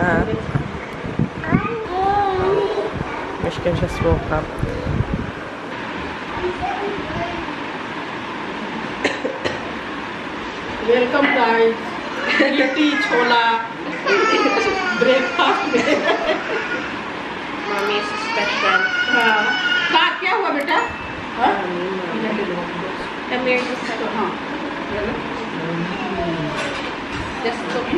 Ah. Mishka just woke up. Welcome guys. Litti chola breakfast में. Mommy is special. हाँ. क्या हुआ बेटा? हाँ? Come here to sit. हाँ. Just look.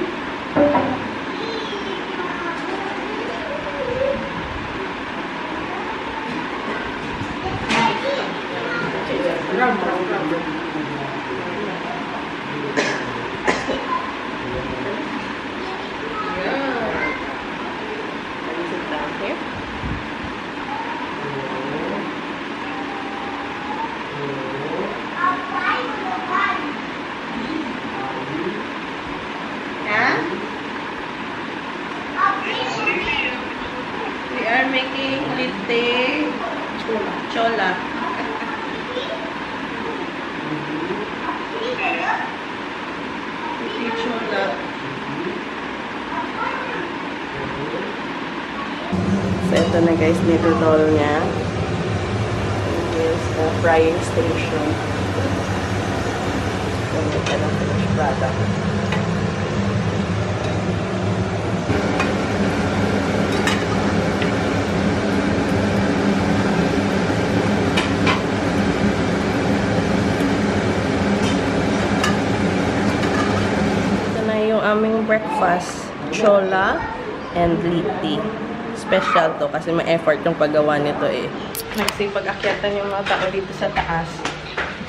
We are making litte chola. Litte chola. So ito na guys, nidodol niya. This is the frying station. So ito na finished product. Aming breakfast, chola and litti. Special to kasi may effort yung paggawa nito eh. Nagsipag-akyatan yung mga tao dito sa taas.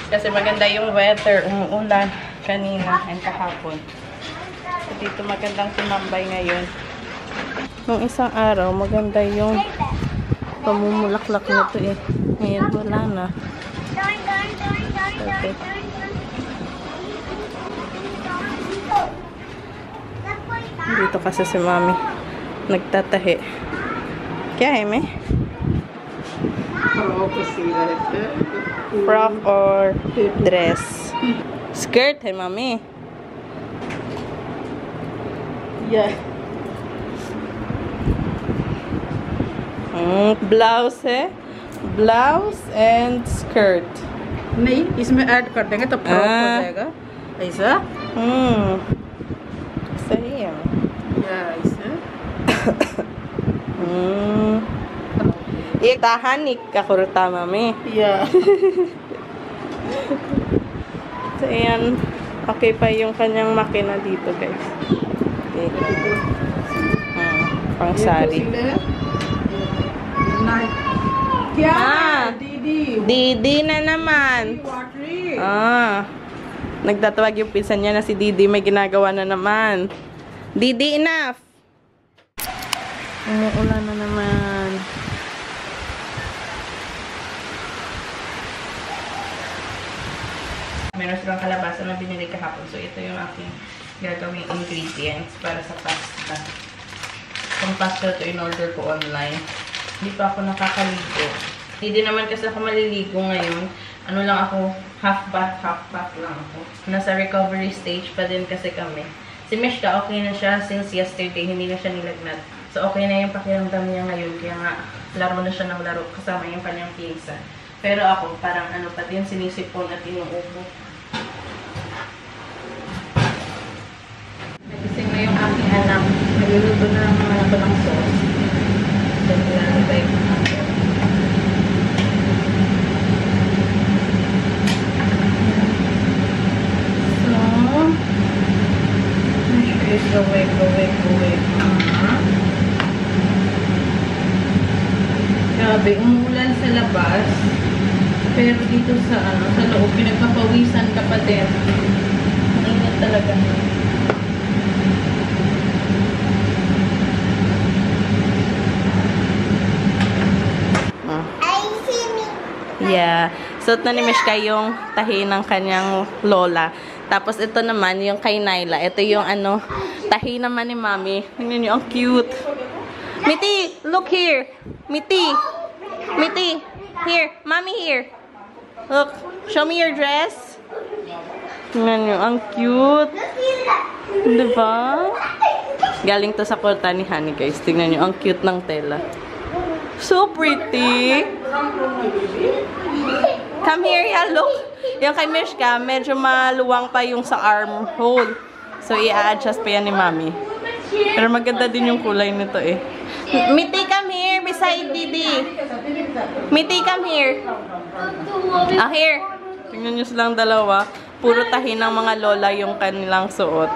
Kasi maganda yung weather, umuulan kanina and kahapon. So dito magandang tumambay ngayon. Nung isang araw, maganda yung pamumulaklak nito eh. Ngayon wala na. Okay. Dito kasi si Mami nagtatahi. Kya hai mein? Frock or dress? Skirt hai Mami? Yeah. Blouse है, blouse and skirt. नहीं, इसमें ऐड कर देंगे तो फ्रॉक हो जाएगा ऐसा. सही है. ऐसा. एक tahanik ka kurta Mami. Yeah. So ayan, okay pa yung kanyang makina dito guys. Okay. Pang sari. क्या? Didi na naman. Nagtatawag yung pinsan niya na si Didi. May ginagawa na naman. Didi, enough! Umuulan na naman. Meron silang kalabasa na binili kahapon. So, ito yung aking gagawing ingredients para sa pasta. Kung pasta ito, in-order ko online. Hindi pa ako nakakaligo. Hindi naman kasi ako maliligo ngayon. Ano lang ako, half bath lang ako. Nasa recovery stage pa din kasi kami. Si Mishka, okay na siya since yesterday. Hindi na siya nilagnat. So, okay na yung pakiramdam niya ngayon. Kaya nga, laro na siya ng laro kasama yung kanyang pinsan. Pero ako, parang ano pa din, sinisipon at inuubo. Nagising na yung aking anak. Nagluluto na ng mga ako ng sauce. Then, ilalagay ko na. So, gawin. Grabe, umuulan sa labas. Pero dito sa sa loob, pinagpapawisan ka pa din. Ang init talaga. Yeah. Suot na ni Mishka yung tahi ng kanyang lola. Tapos ito naman, yung kay Nyla. Ito yung tahi naman ni Mami. Tingnan niyo, ang cute. Miti, look here. Miti. Here. Mami, here. Look. Show me your dress. Tingnan niyo, ang cute. Diba? Galing to sa kurta ni Honey, guys. Tingnan nyo, ang cute ng tela. So pretty! Come here, yeah, look! Yung kay Mishka, medyo maluwang pa yung sa armhole. So, i-adjust pa yan ni Mami. Pero maganda din yung kulay nito eh. Miti, come here beside Didi. Miti, come here. Ah, here. Tingnan nyo silang dalawa. Puro tahi ng mga lola yung kanilang suot.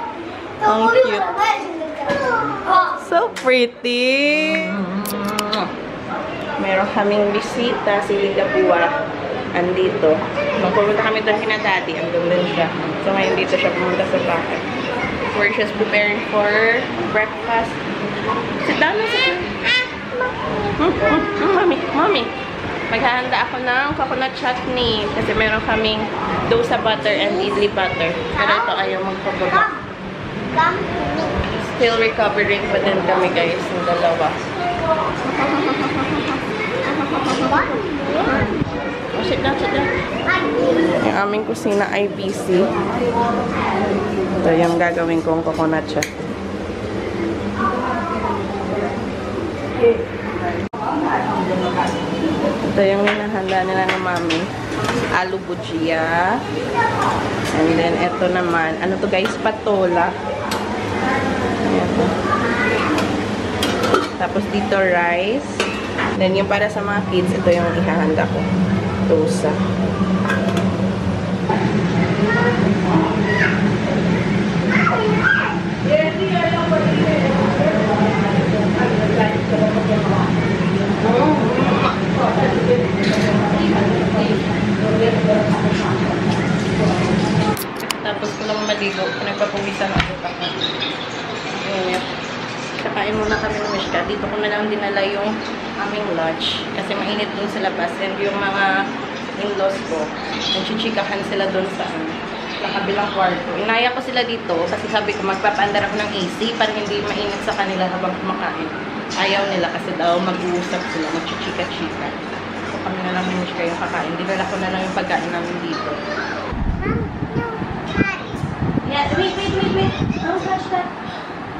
Ang cute. So pretty. Meron kaming bisita, si Ligapua. Andito. Nung pumunta kami doon kina Daddy, andun din siya. So ngayon dito siya pumunta sa bahay. We're just preparing for breakfast. Sit down na, sit down. Mommy. Maghahanda ako ng coconut chutney. Kasi meron kaming dosa butter and idli butter. Pero ito ayaw magpabaga. Still recovering pa din kami, guys, ng dalawa. Oh, sit down, sit down. Yung aming kusina ay busy. Ito yung gagawin kong coconut chutney. Ito yung hinahanda nila ng Mami. Aloo bujia. And then, ito naman. Ano to, guys? Patola. Ayan. Tapos dito, rice. Then, yung para sa mga kids, ito yung ihahanda ko. Dosa. Tapos ko lang maligo. Nagpapawisan ako pa. Ayan. Kakain muna kami ng Mishka. Dito ko na lang dinala yung aming lunch. Kasi mainit dun sa labas. And yung mga in-laws ko, nagchichikahan sila dun sa kabilang kwarto. Inaya ko sila dito kasi sabi ko magpapaandar ako ng AC para hindi mainit sa kanila habang kumakain. Ayaw nila kasi daw mag-uusap sila, magchichika-chika. So kami na lang ni Mishka yung kakain. Dinala ko na lang yung pagkain namin dito. Yeah, wait. Don't touch that.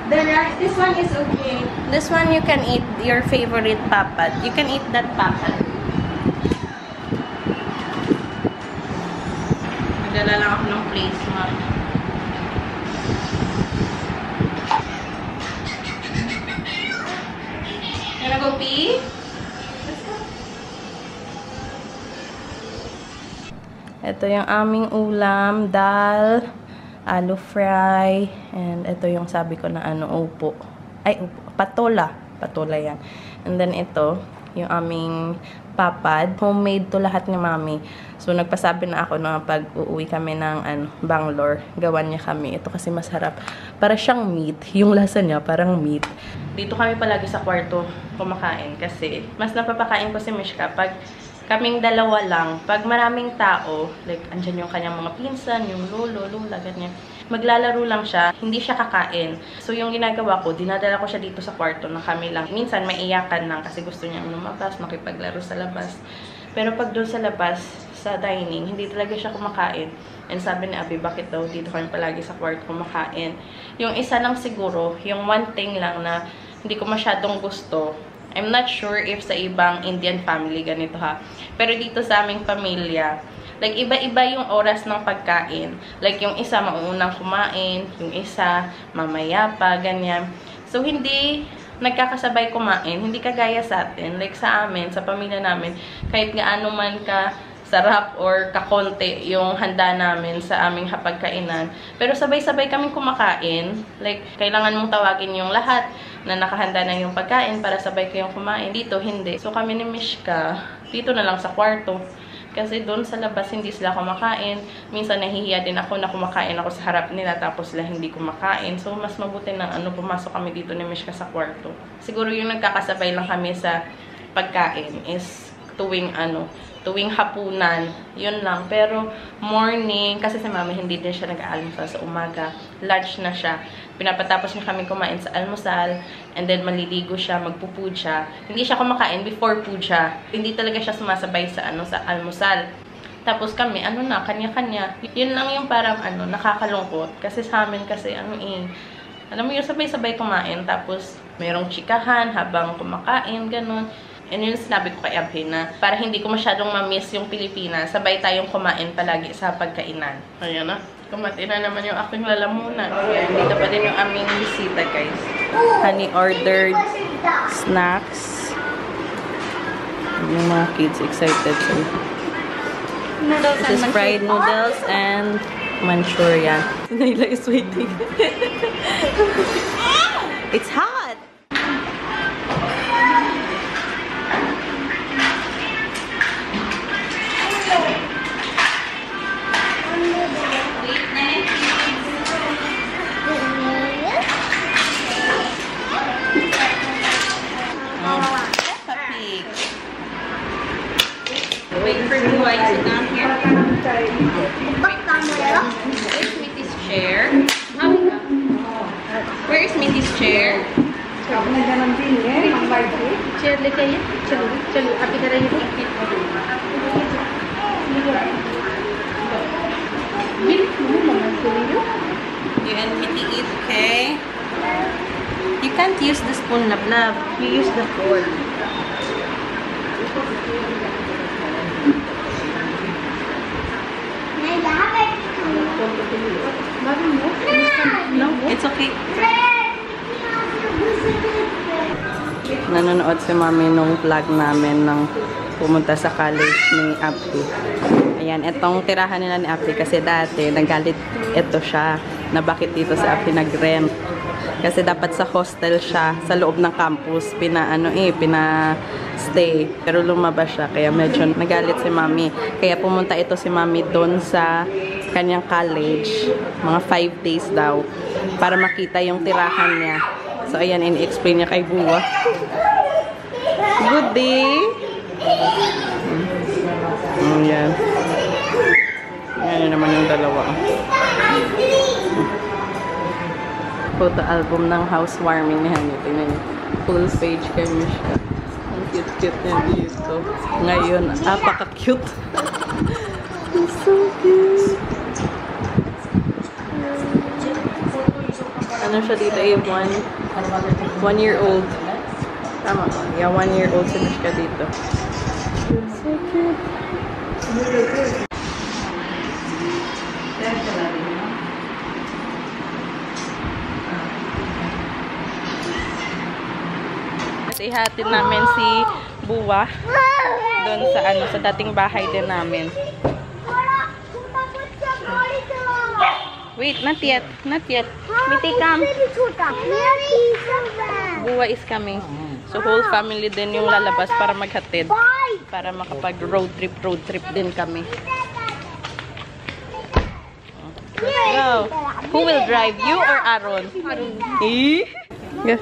The rice, this one is okay. This one you can eat your favorite papad. You can eat that papad. Nagdala lang ako ng plates, ma'am. Wanna go pee? Let's go. Ito yung aming ulam, dal, aloo fry, and ito yung sabi ko na upo. Ay, upo. Patola. Patola yan. And then ito, yung aming papad. Homemade to lahat ni Mami. So, nagpasabi na ako na pag uuwi kami ng Bangalore, gawan niya kami. Ito kasi masarap. Para siyang meat. Yung lasa niya, parang meat. Dito kami palagi sa kwarto kumakain kasi mas napapakain ko si Mishka pag kaming dalawa lang. Pag maraming tao, like, andyan yung kanyang mga pinsan, yung lolo, lola, ganyan. Maglalaro lang siya, hindi siya kakain. So, yung ginagawa ko, dinadala ko siya dito sa kwarto na kami lang. Minsan, maiyakan lang kasi gusto niya lumabas, makipaglaro sa labas. Pero pag doon sa labas, sa dining, hindi talaga siya kumakain. And sabi ni Abi, bakit daw dito kami palagi sa kwarto kumakain? Yung isa lang siguro, yung one thing lang na hindi ko masyadong gusto, I'm not sure if sa ibang Indian family ganito ha. Pero dito sa aming pamilya, like iba-iba yung oras ng pagkain. Like yung isa mauunang kumain, yung isa mamaya pa, ganyan. So hindi nagkakasabay kumain, hindi kagaya sa atin. Like sa amin, sa pamilya namin, kahit gaano man ka sarap or kakonti yung handa namin sa aming hapagkainan. Pero sabay-sabay kaming kumakain. Like, kailangan mong tawagin yung lahat na nakahanda na yung pagkain para sabay kayong kumain. Dito, hindi. So, kami ni Mishka, dito na lang sa kwarto. Kasi doon sa labas, hindi sila kumakain. Minsan, nahihiya din ako na kumakain ako sa harap nila tapos sila hindi kumakain. So, mas mabuti na pumasok kami dito ni Mishka sa kwarto. Siguro yung nagkakasabay lang kami sa pagkain is tuwing hapunan, yun lang. Pero morning, kasi si Mami hindi din siya nag-aalmusal sa umaga. Lunch na siya. Pinapatapos niya kami kumain sa almusal, and then maliligo siya, magpupuja. Hindi siya kumakain before puja. Hindi talaga siya sumasabay sa sa almusal. Tapos kami, kanya-kanya. Yun lang yung parang nakakalungkot. Kasi sa amin kasi, Alam mo yung sabay-sabay kumain, tapos merong chikahan habang kumakain, ganun. And yun sinabi ko kay Abhi na para hindi ko masyadong ma-miss yung Pilipinas, sabay tayong kumain palagi sa pagkainan. Ayan na. Kumati na naman yung aking lalamunan. Ayan, dito pa din yung aming bisita, guys. Honey ordered snacks. Yung mga kids excited. So, this is fried noodles and Manchurian. Naila is waiting. It's hot! Wait for Buwa to sit down here. Where's Mitty's chair? Where is Mitty's chair? Chair लेके आइए चलो चलो आप इधर आइए You and Mitty eat, okay? You can't use the spoon, Lab. You use the fork. It's okay. Nanonood si Mami nung vlog namin nang pumunta sa college ni Abhi. Ayan, itong tirahan nila ni Abhi kasi dati nagalit ito siya na bakit dito si Abhi nag-rent. Kasi dapat sa hostel siya sa loob ng campus pina-stay. Pero lumabas siya kaya medyo nagalit si Mami. Kaya pumunta ito si Mami doon sa kanyang college. Mga 5 days daw para makita yung tirahan niya. So, ayan, in-explain niya kay Buwa. Good day! Ayan. Ayan yun naman yung dalawa. Photo album ng housewarming ni Hani. Tingnan niyo. Full page kami siya. Ang cute-cute niya dito. Ngayon, apaka-cute. It's so cute. Ano siya dito eh? 1 year old. Tama ba? Yeah, 1 year old si Mishka dito. So cute. At ihatid namin si Buwa doon sa sa dating bahay din namin. Wait, not yet. Not yet. Mitty, come. Buwa is coming. So, whole family din yung lalabas para maghatid. Para makapag road trip din kami. Let's go. Who will drive? You or Aaron? Eh? Go.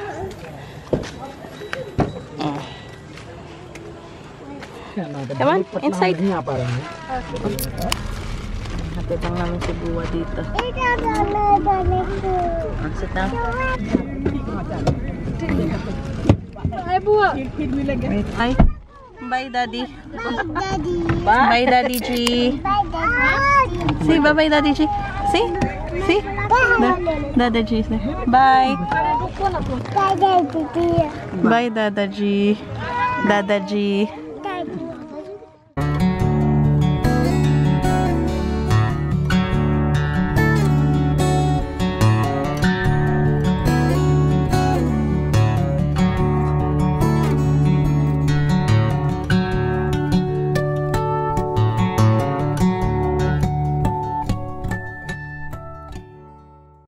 Come on, inside. Hatid lang namin si Buwa dito. Sit down. Ay Buwa Hi. Bye, Daddy. Bye, Daddy G. Say bye-bye, Daddy G. See? See? Dada G is there. Bye. Bye, Dada G. Dada G.